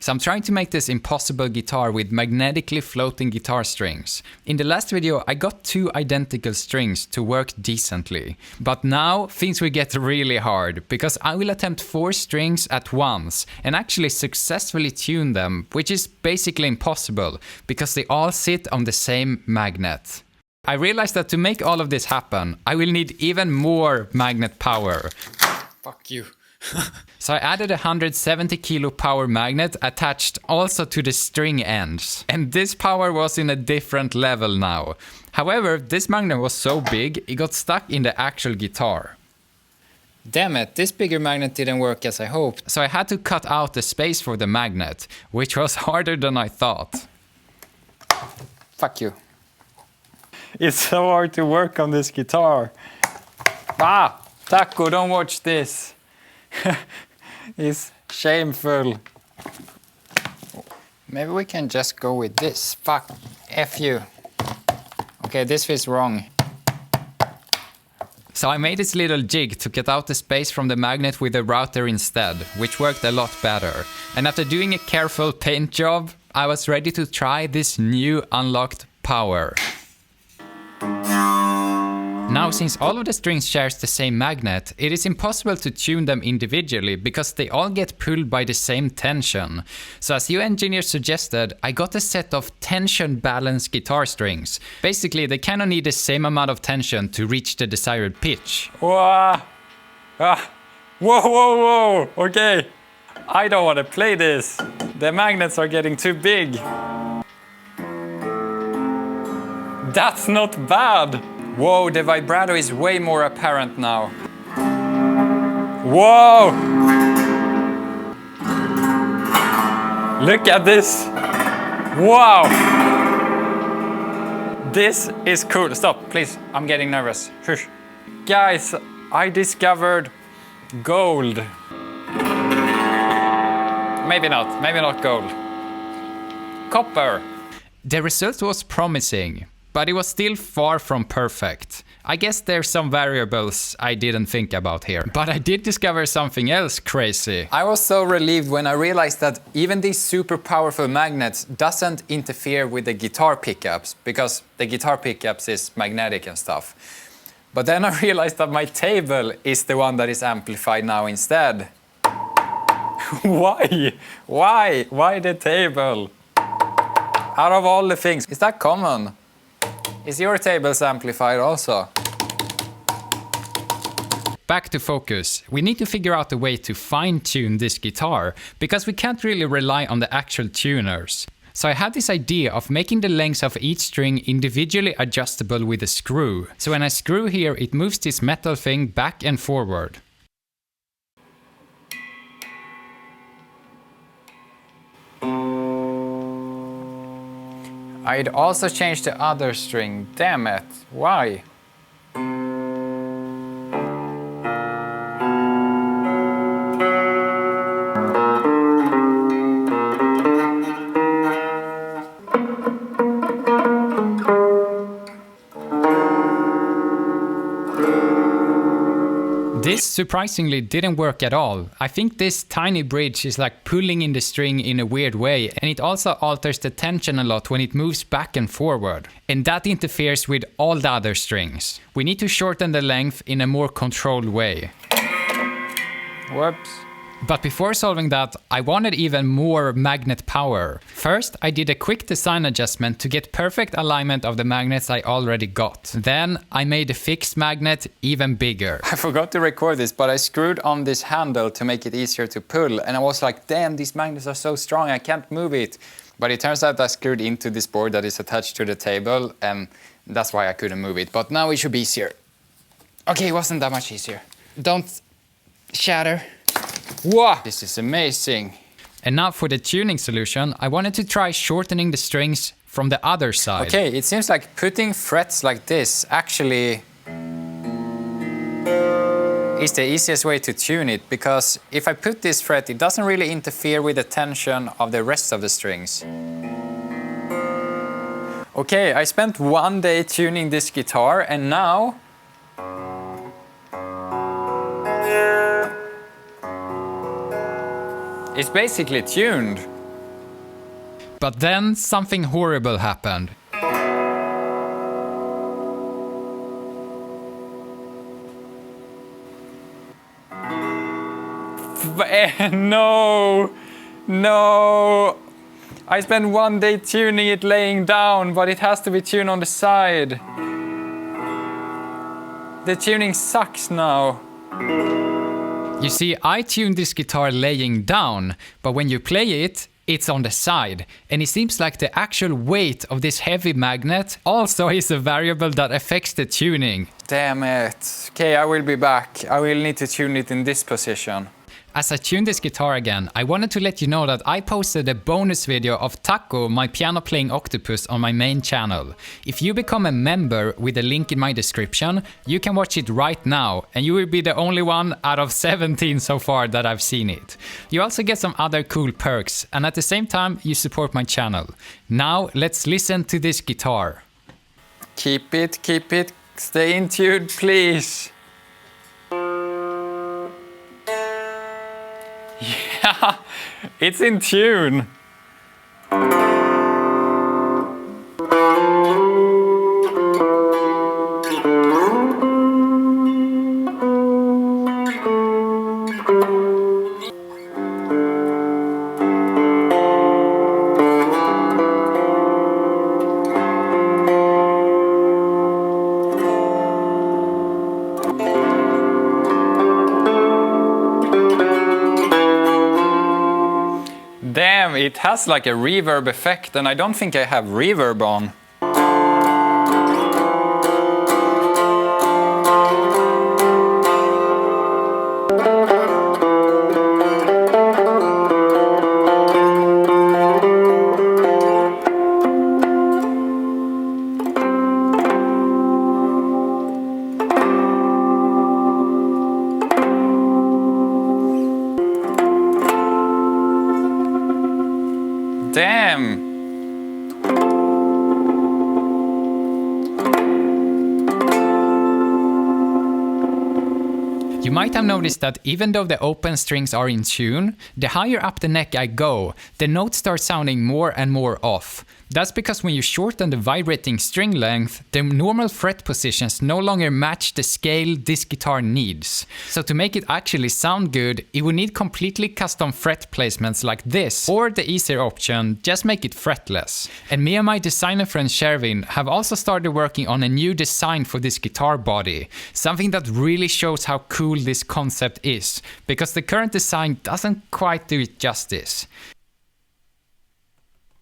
So I'm trying to make this impossible guitar with magnetically floating guitar strings. In the last video I got 2 identical strings to work decently. But now things will get really hard, because I will attempt 4 strings at once and actually successfully tune them, which is basically impossible, because they all sit on the same magnet. I realized that to make all of this happen, I will need even more magnet power. Fuck you. So I added a 170 kilo power magnet attached also to the string ends. And this power was in a different level now. However, this magnet was so big, it got stuck in the actual guitar. Damn it, this bigger magnet didn't work as I hoped. So I had to cut out the space for the magnet, which was harder than I thought. Fuck you. It's so hard to work on this guitar. Ah, Taco, don't watch this. It's shameful. Maybe we can just go with this. Fuck, F you. Okay, this feels wrong. So I made this little jig to cut out the space from the magnet with a router instead, which worked a lot better. And after doing a careful paint job, I was ready to try this new unlocked power. Now, since all of the strings shares the same magnet, it is impossible to tune them individually because they all get pulled by the same tension. So as you engineers suggested, I got a set of tension balanced guitar strings. Basically, they kind of need the same amount of tension to reach the desired pitch. Whoa! Ah. Whoa, whoa, whoa! Okay, I don't want to play this. The magnets are getting too big. That's not bad! Whoa, the vibrato is way more apparent now. Whoa! Look at this! Wow! This is cool. Stop, please. I'm getting nervous. Shush. Guys, I discovered gold. Maybe not gold. Copper. The result was promising, but it was still far from perfect. I guess there's some variables I didn't think about here. But I did discover something else crazy. I was so relieved when I realized that even these super powerful magnets doesn't interfere with the guitar pickups, because the guitar pickups is magnetic and stuff. But then I realized that my table is the one that is amplified now instead. Why? Why the table? Out of all the things, is that common? Is your tables amplified also? Back to focus. We need to figure out a way to fine-tune this guitar, because we can't really rely on the actual tuners. So I had this idea of making the lengths of each string individually adjustable with a screw. So when I screw here, it moves this metal thing back and forward. I'd also changed the other string. Damn it. Why? This surprisingly didn't work at all. I think this tiny bridge is like pulling in the string in a weird way, and it also alters the tension a lot when it moves back and forward. And that interferes with all the other strings. We need to shorten the length in a more controlled way. Whoops. But before solving that, I wanted even more magnet power. First, I did a quick design adjustment to get perfect alignment of the magnets I already got. Then, I made the fixed magnet even bigger. I forgot to record this, but I screwed on this handle to make it easier to pull. And I was like, damn, these magnets are so strong, I can't move it. But it turns out I screwed into this board that is attached to the table, and that's why I couldn't move it. But now it should be easier. Okay, it wasn't that much easier. Don't shatter. Whoa, this is amazing. And now for the tuning solution, I wanted to try shortening the strings from the other side. Okay, it seems like putting frets like this actually is the easiest way to tune it, because if I put this fret, it doesn't really interfere with the tension of the rest of the strings. Okay, I spent one day tuning this guitar, and now it's basically tuned. But then something horrible happened. No! No! I spent one day tuning it laying down, but it has to be tuned on the side. The tuning sucks now. You see, I tuned this guitar laying down, but when you play it, it's on the side. And it seems like the actual weight of this heavy magnet also is a variable that affects the tuning. Damn it. Okay, I will be back. I will need to tune it in this position. As I tuned this guitar again, I wanted to let you know that I posted a bonus video of Taco, my piano playing octopus, on my main channel. If you become a member with a link in my description, you can watch it right now, and you will be the only one out of 17 so far that I've seen it. You also get some other cool perks, and at the same time you support my channel. Now let's listen to this guitar. Keep it, stay in tune, please. Yeah, it's in tune. Damn, it has like a reverb effect, and I don't think I have reverb on. Damn! You might have noticed that even though the open strings are in tune, the higher up the neck I go, the notes start sounding more and more off. That's because when you shorten the vibrating string length, the normal fret positions no longer match the scale this guitar needs. So to make it actually sound good, it would need completely custom fret placements like this, or the easier option, just make it fretless. And me and my designer friend Shervin have also started working on a new design for this guitar body, something that really shows how cool this concept is, because the current design doesn't quite do it justice.